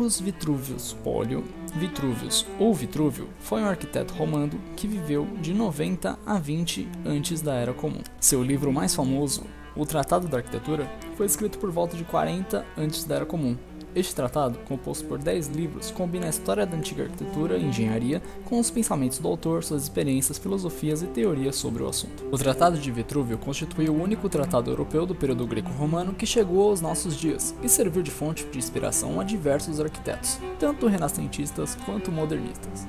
Marcus Vitruvius Pollio Vitruvius ou Vitrúvio foi um arquiteto romano que viveu de 90 a 20 antes da Era Comum. Seu livro mais famoso, o Tratado da Arquitetura, foi escrito por volta de 40 antes da Era Comum. Este tratado, composto por 10 livros, combina a história da antiga arquitetura e engenharia com os pensamentos do autor, suas experiências, filosofias e teorias sobre o assunto. O Tratado de Vitrúvio constitui o único tratado europeu do período greco-romano que chegou aos nossos dias e serviu de fonte de inspiração a diversos arquitetos, tanto renascentistas quanto modernistas.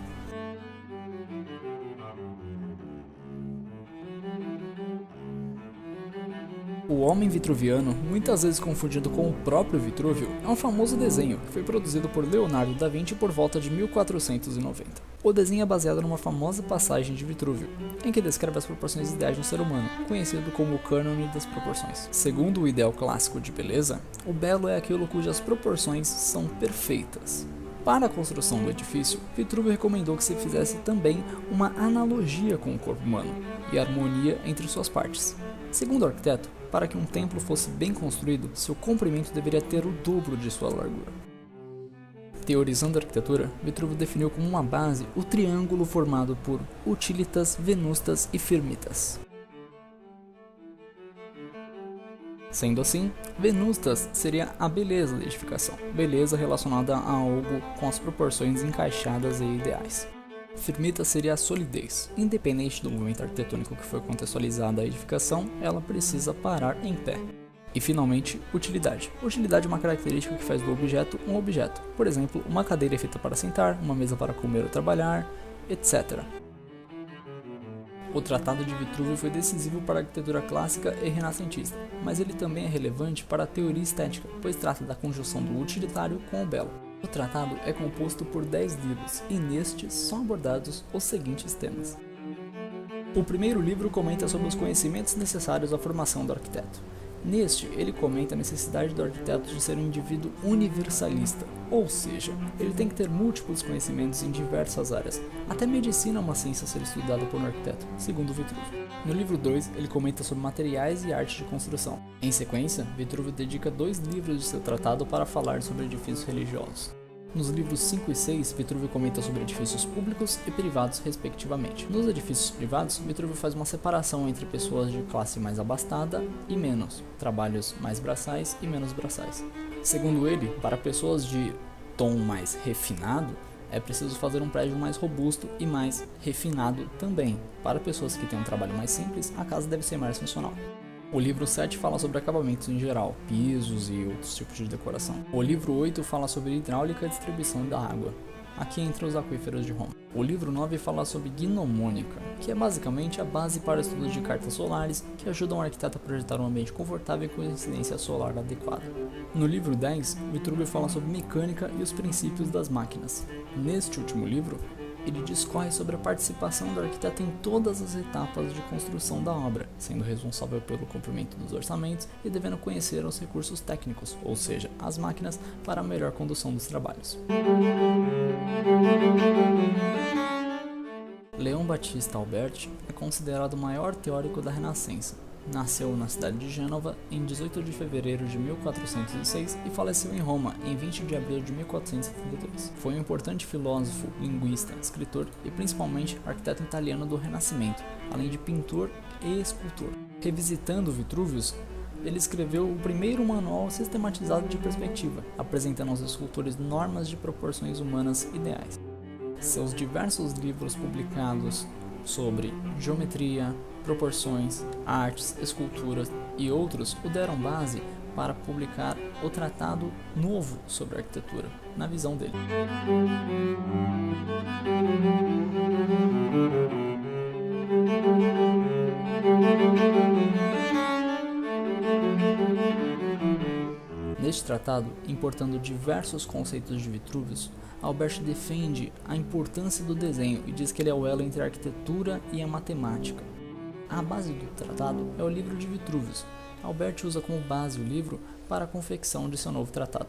O Homem Vitruviano, muitas vezes confundido com o próprio Vitrúvio, é um famoso desenho que foi produzido por Leonardo da Vinci por volta de 1490. O desenho é baseado numa famosa passagem de Vitrúvio, em que descreve as proporções ideais de um ser humano, conhecido como o cânone das proporções. Segundo o ideal clássico de beleza, o belo é aquilo cujas proporções são perfeitas. Para a construção do edifício, Vitrúvio recomendou que se fizesse também uma analogia com o corpo humano e harmonia entre suas partes. Segundo o arquiteto, para que um templo fosse bem construído, seu comprimento deveria ter o dobro de sua largura. Teorizando a arquitetura, Vitrúvio definiu como uma base o triângulo formado por utilitas, venustas e firmitas. Sendo assim, venustas seria a beleza da edificação, beleza relacionada a algo com as proporções encaixadas e ideais. Firmita seria a solidez. Independente do movimento arquitetônico que foi contextualizada a edificação, ela precisa parar em pé. E finalmente, utilidade. Utilidade é uma característica que faz do objeto um objeto. Por exemplo, uma cadeira é feita para sentar, uma mesa para comer ou trabalhar, etc. O Tratado de Vitrúvio foi decisivo para a arquitetura clássica e renascentista, mas ele também é relevante para a teoria estética, pois trata da conjunção do utilitário com o belo. O tratado é composto por 10 livros, e nestes são abordados os seguintes temas. O primeiro livro comenta sobre os conhecimentos necessários à formação do arquiteto. Neste, ele comenta a necessidade do arquiteto de ser um indivíduo universalista, ou seja, ele tem que ter múltiplos conhecimentos em diversas áreas. Até medicina é uma ciência a ser estudada por um arquiteto, segundo Vitrúvio. No livro 2, ele comenta sobre materiais e arte de construção. Em sequência, Vitrúvio dedica 2 livros de seu tratado para falar sobre edifícios religiosos. Nos livros 5 e 6, Vitrúvio comenta sobre edifícios públicos e privados, respectivamente. Nos edifícios privados, Vitrúvio faz uma separação entre pessoas de classe mais abastada e menos, trabalhos mais braçais e menos braçais. Segundo ele, para pessoas de tom mais refinado, é preciso fazer um prédio mais robusto e mais refinado também. Para pessoas que têm um trabalho mais simples, a casa deve ser mais funcional. O livro 7 fala sobre acabamentos em geral, pisos e outros tipos de decoração. O livro 8 fala sobre hidráulica e distribuição da água, aqui entre os aquíferos de Roma. O livro 9 fala sobre gnomônica, que é basicamente a base para o estudo de cartas solares, que ajudam o arquiteto a projetar um ambiente confortável com incidência solar adequada. No livro 10, Vitrúvio fala sobre mecânica e os princípios das máquinas. Neste último livro, ele discorre sobre a participação do arquiteto em todas as etapas de construção da obra, sendo responsável pelo cumprimento dos orçamentos e devendo conhecer os recursos técnicos, ou seja, as máquinas, para a melhor condução dos trabalhos. Leão Battista Alberti é considerado o maior teórico da Renascença. Nasceu na cidade de Gênova em 18 de fevereiro de 1406 e faleceu em Roma em 20 de abril de 1472. Foi um importante filósofo, linguista, escritor e principalmente arquiteto italiano do Renascimento, além de pintor e escultor. Revisitando Vitruvius, ele escreveu o primeiro manual sistematizado de perspectiva, apresentando aos escultores normas de proporções humanas ideais. Seus diversos livros publicados sobre geometria, proporções, artes, esculturas e outros o deram base para publicar o Tratado Novo sobre Arquitetura, na visão dele. Neste tratado, importando diversos conceitos de Vitruvius, Alberti defende a importância do desenho e diz que ele é o elo entre a arquitetura e a matemática. A base do tratado é o livro de Vitruvius. Alberti usa como base o livro para a confecção de seu novo tratado.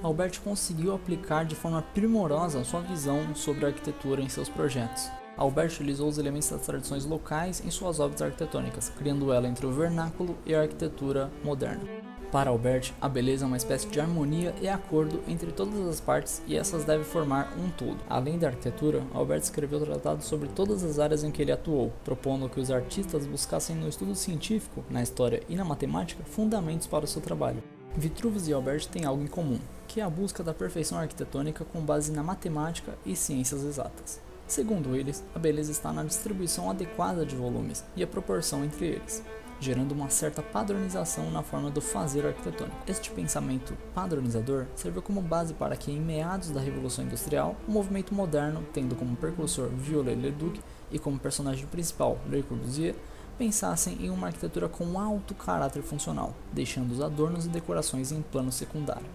Alberti conseguiu aplicar de forma primorosa sua visão sobre a arquitetura em seus projetos. Alberti utilizou os elementos das tradições locais em suas obras arquitetônicas, criando ela entre o vernáculo e a arquitetura moderna. Para Albert, a beleza é uma espécie de harmonia e acordo entre todas as partes e essas devem formar um todo. Além da arquitetura, Albert escreveu tratados sobre todas as áreas em que ele atuou, propondo que os artistas buscassem no estudo científico, na história e na matemática fundamentos para o seu trabalho. Vitruvius e Albert têm algo em comum, que é a busca da perfeição arquitetônica com base na matemática e ciências exatas. Segundo eles, a beleza está na distribuição adequada de volumes e a proporção entre eles, gerando uma certa padronização na forma do fazer arquitetônico. Este pensamento padronizador serviu como base para que, em meados da Revolução Industrial, o movimento moderno, tendo como precursor Viollet-le-Duc e como personagem principal Le Corbusier, pensassem em uma arquitetura com alto caráter funcional, deixando os adornos e decorações em plano secundário.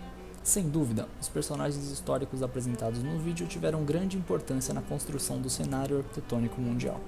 Sem dúvida, os personagens históricos apresentados no vídeo tiveram grande importância na construção do cenário arquitetônico mundial.